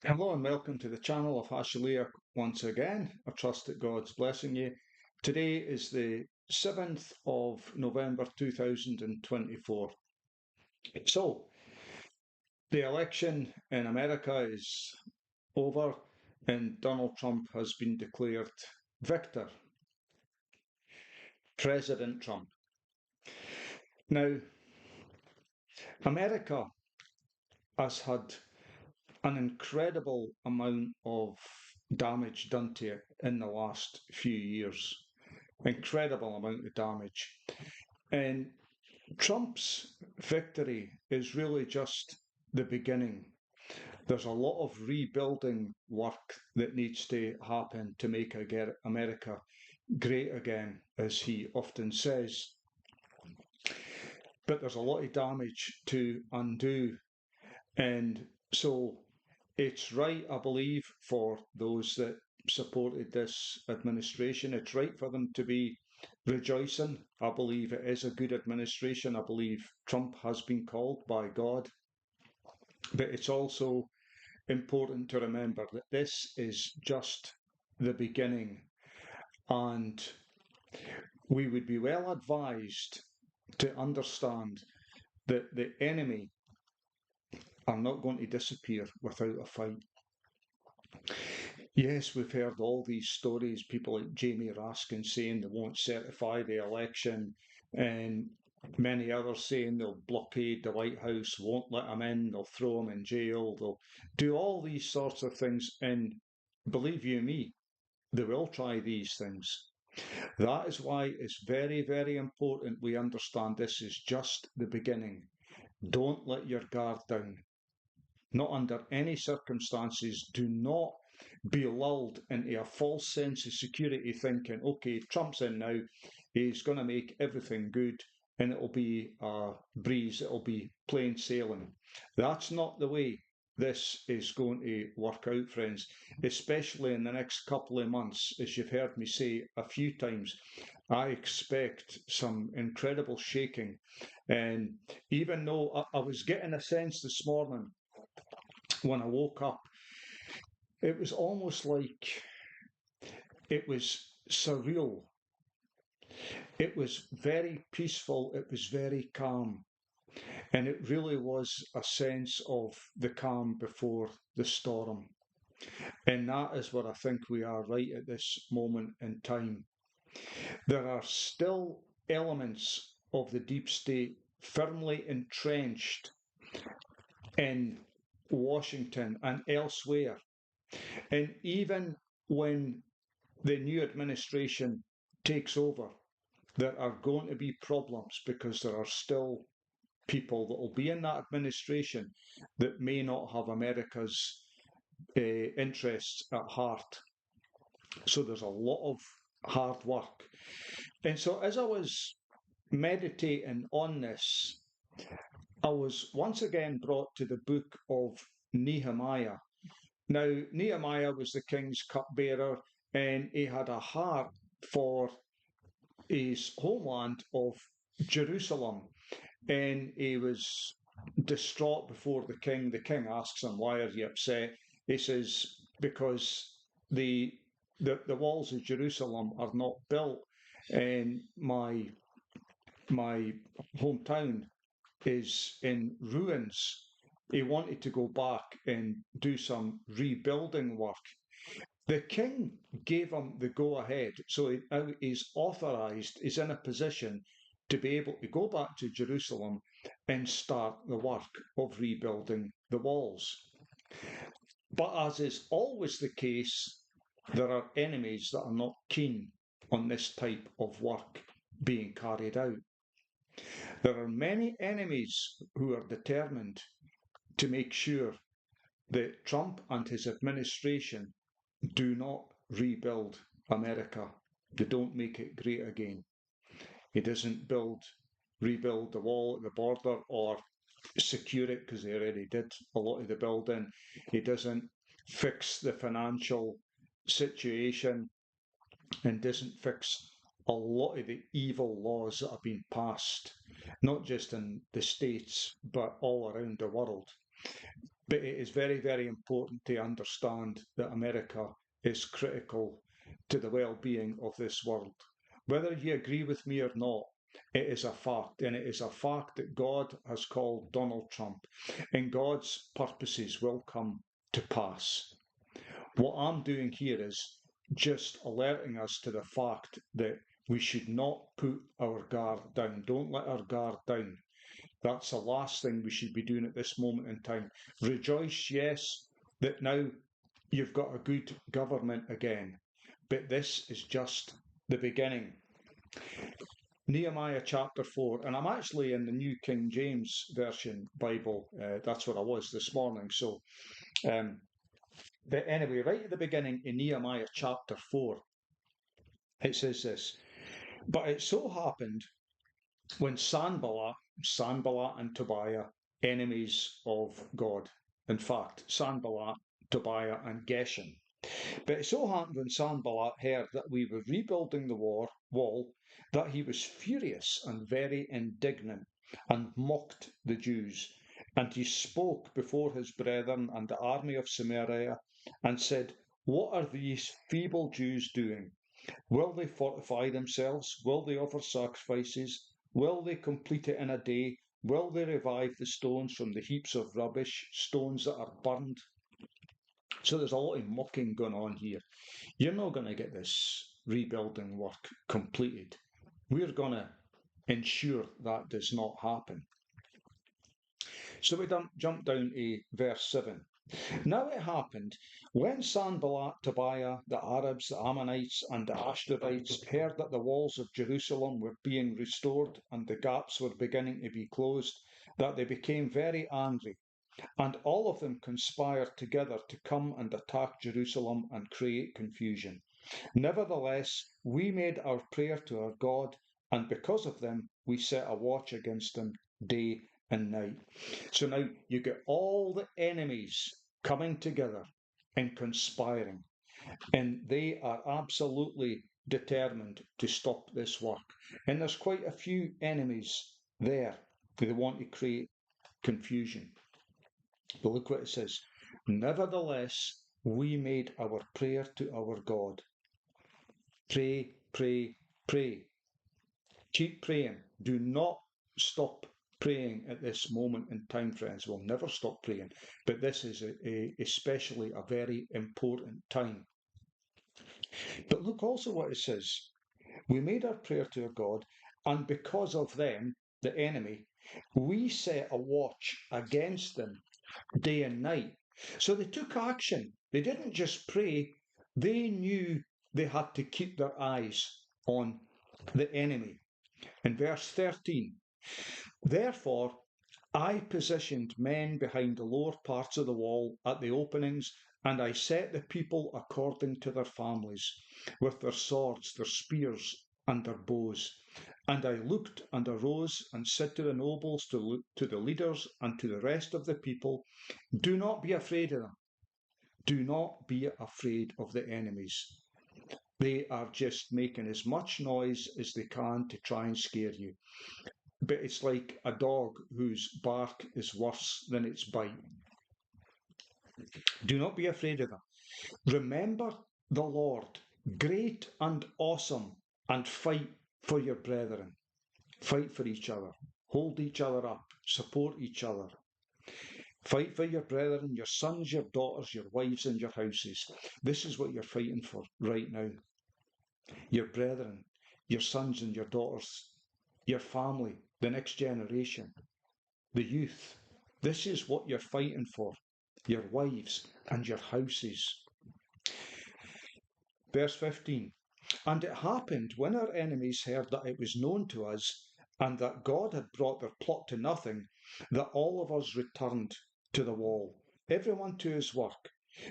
Hello and welcome to the channel of Hashilia once again. I trust that God's blessing you. Today is the 7th of November 2024. So, the election in America is over and Donald Trump has been declared victor, President Trump. Now, America has had an incredible amount of damage done to it in the last few years. Incredible amount of damage. And Trump's victory is really just the beginning. There's a lot of rebuilding work that needs to happen to make America great again, as he often says. But there's a lot of damage to undo. And so it's right, I believe, for those that supported this administration, it's right for them to be rejoicing. I believe it is a good administration. I believe Trump has been called by God. But it's also important to remember that this is just the beginning. And we would be well advised to understand that the enemy are not going to disappear without a fight. Yes, we've heard all these stories, people like Jamie Raskin saying they won't certify the election, and many others saying they'll blockade the White House, won't let them in, they'll throw them in jail, they'll do all these sorts of things. And believe you me, they will try these things. That is why it's very, very important we understand this is just the beginning. Don't let your guard down. Not under any circumstances. Do not be lulled into a false sense of security thinking, okay, Trump's in now, he's going to make everything good and it'll be a breeze, it'll be plain sailing. That's not the way this is going to work out, friends, especially in the next couple of months. As you've heard me say a few times, I expect some incredible shaking. And even though I was getting a sense this morning when I woke up, it was almost like it was surreal. It was very peaceful. It was very calm. And it really was a sense of the calm before the storm. And that is what I think we are right at this moment in time. There are still elements of the deep state firmly entrenched in Washington and elsewhere. And even when the new administration takes over, there are going to be problems because there are still people that will be in that administration that may not have America's interests at heart. So there's a lot of hard work. And so as I was meditating on this, I was once again brought to the book of Nehemiah. Now, Nehemiah was the king's cupbearer, and he had a heart for his homeland of Jerusalem, and he was distraught before the king. The king asks him, "Why are you upset?" He says, "Because the walls of Jerusalem are not built, and my hometown is in ruins." He wanted to go back and do some rebuilding work. The king gave him the go ahead, so now he's authorized, he's in a position to be able to go back to Jerusalem and start the work of rebuilding the walls. But as is always the case, there are enemies that are not keen on this type of work being carried out. There are many enemies who are determined to make sure that Trump and his administration do not rebuild America. They don't make it great again. He doesn't rebuild the wall at the border or secure it because they already did a lot of the building. He doesn't fix the financial situation and doesn't fix a lot of the evil laws that have been passed, not just in the States, but all around the world. But it is very, very important to understand that America is critical to the well-being of this world. Whether you agree with me or not, it is a fact, and it is a fact that God has called Donald Trump, and God's purposes will come to pass. What I'm doing here is just alerting us to the fact that we should not put our guard down. Don't let our guard down. That's the last thing we should be doing at this moment in time. Rejoice, yes, that now you've got a good government again, but this is just the beginning. Nehemiah chapter 4, and I'm actually in the New King James Version Bible. That's what I was this morning. So, but anyway, right at the beginning in Nehemiah chapter 4, it says this: But it so happened when Sanballat and Tobiah, enemies of God, in fact, Sanballat, Tobiah, and Geshem. But it so happened when Sanballat heard that we were rebuilding the wall, that he was furious and very indignant, and mocked the Jews. And he spoke before his brethren and the army of Samaria, and said, What are these feeble Jews doing? Will they fortify themselves? Will they offer sacrifices? Will they complete it in a day? Will they revive the stones from the heaps of rubbish, stones that are burned? So there's a lot of mocking going on here. You're not going to get this rebuilding work completed. We're going to ensure that does not happen. So we jump down to verse 7. Now it happened, when Sanballat, Tobiah, the Arabs, the Ammonites, and the Ashdodites heard that the walls of Jerusalem were being restored and the gaps were beginning to be closed, that they became very angry, and all of them conspired together to come and attack Jerusalem and create confusion. Nevertheless, we made our prayer to our God, and because of them, we set a watch against them day and night. So now you get all the enemies coming together and conspiring, and they are absolutely determined to stop this work. And there's quite a few enemies there that want to create confusion. But look what it says. Nevertheless, we made our prayer to our God. Pray, pray, pray. Keep praying. Do not stop praying at this moment in time, friends. We'll never stop praying, but this is especially a very important time. But look also what it says. We made our prayer to our God, and because of them, the enemy, we set a watch against them day and night. So they took action. They didn't just pray, they knew they had to keep their eyes on the enemy. In verse 13, therefore I positioned men behind the lower parts of the wall at the openings, and I set the people according to their families, with their swords, their spears, and their bows. And I looked and arose and said to the nobles, to the leaders, and to the rest of the people, do not be afraid of them. Do not be afraid of the enemies. They are just making as much noise as they can to try and scare you. But it's like a dog whose bark is worse than its bite. Do not be afraid of them. Remember the Lord, great and awesome, and fight for your brethren. Fight for each other. Hold each other up. Support each other. Fight for your brethren, your sons, your daughters, your wives, and your houses. This is what you're fighting for right now. Your brethren, your sons and your daughters, your family, the next generation, the youth. This is what you're fighting for. Your wives and your houses. Verse 15. And it happened when our enemies heard that it was known to us, and that God had brought their plot to nothing, that all of us returned to the wall, everyone to his work.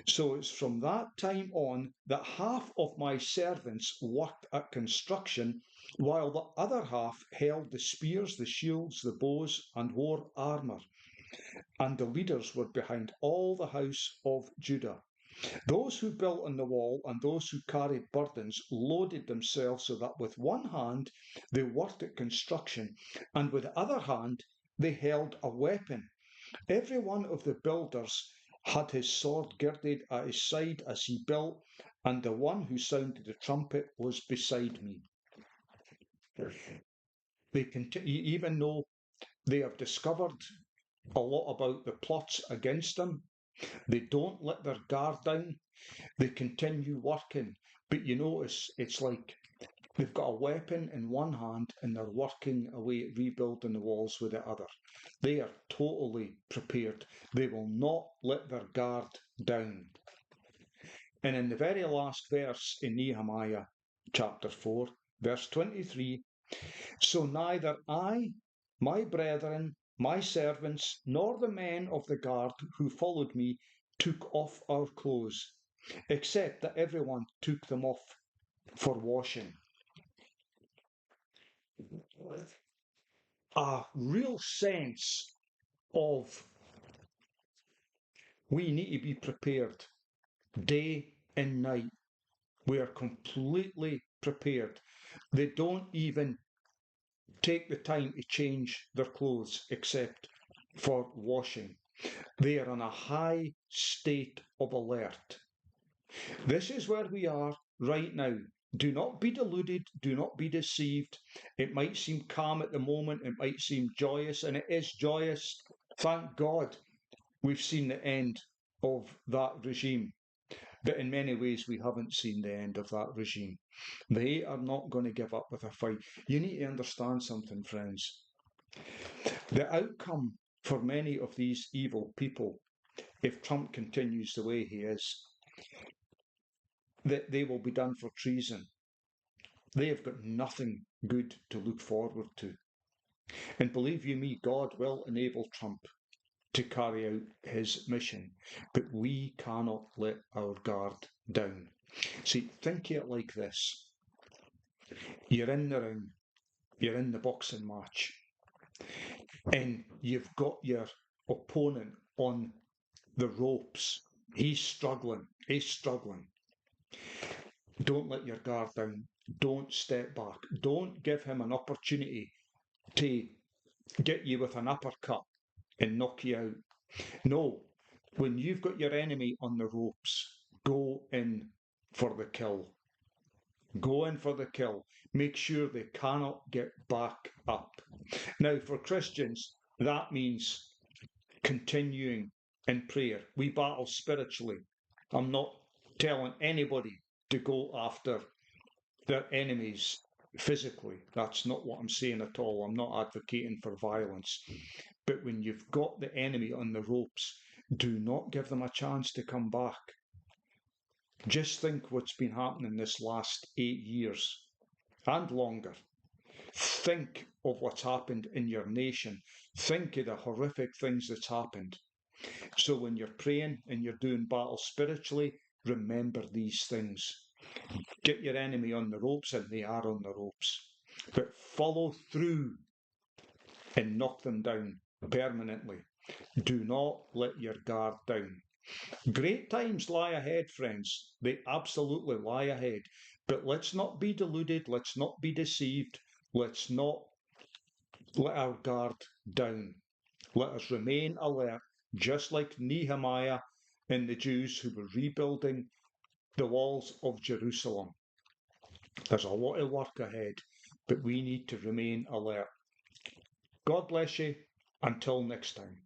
So it's from that time on that half of my servants worked at construction, while the other half held the spears, the shields, the bows, and wore armour. And the leaders were behind all the house of Judah. Those who built on the wall and those who carried burdens loaded themselves so that with one hand they worked at construction, and with the other hand they held a weapon. Every one of the builders had his sword girded at his side as he built, and the one who sounded the trumpet was beside me. They continue, even though they have discovered a lot about the plots against them, they don't let their guard down. They continue working. But you notice it's like they've got a weapon in one hand and they're working away at rebuilding the walls with the other. They are totally prepared. They will not let their guard down. And in the very last verse in Nehemiah chapter 4, verse 23, so neither I, my brethren, my servants, nor the men of the guard who followed me took off our clothes, except that everyone took them off for washing. A real sense of we need to be prepared day and night. We are completely prepared. They don't even take the time to change their clothes except for washing. They are in a high state of alert. This is where we are right now. Do not be deluded, do not be deceived. It might seem calm at the moment, it might seem joyous, and it is joyous. Thank God we've seen the end of that regime. But in many ways, we haven't seen the end of that regime. They are not going to give up with a fight. You need to understand something, friends. The outcome for many of these evil people, if Trump continues the way he is, that they will be done for treason. They have got nothing good to look forward to. And believe you me, God will enable Trump to carry out his mission, but we cannot let our guard down. See, think of it like this. You're in the ring, you're in the boxing match, and you've got your opponent on the ropes. He's struggling. Don't let your guard down. Don't step back. Don't give him an opportunity to get you with an uppercut and knock you out. No, when you've got your enemy on the ropes, go in for the kill. Go in for the kill. Make sure they cannot get back up. Now, for Christians, that means continuing in prayer. We battle spiritually. I'm not telling anybody to go after their enemies physically. That's not what I'm saying at all. I'm not advocating for violence. But when you've got the enemy on the ropes, do not give them a chance to come back. Just think what's been happening this last 8 years and longer. Think of what's happened in your nation. Think of the horrific things that's happened. So when you're praying and you're doing battle spiritually, remember these things. Get your enemy on the ropes, and they are on the ropes. But follow through and knock them down permanently. Do not let your guard down. Great times lie ahead, friends. They absolutely lie ahead. But let's not be deluded. Let's not be deceived. Let's not let our guard down. Let us remain alert, just like Nehemiah and the Jews who were rebuilding the walls of Jerusalem. There's a lot of work ahead, but we need to remain alert. God bless you. Until next time.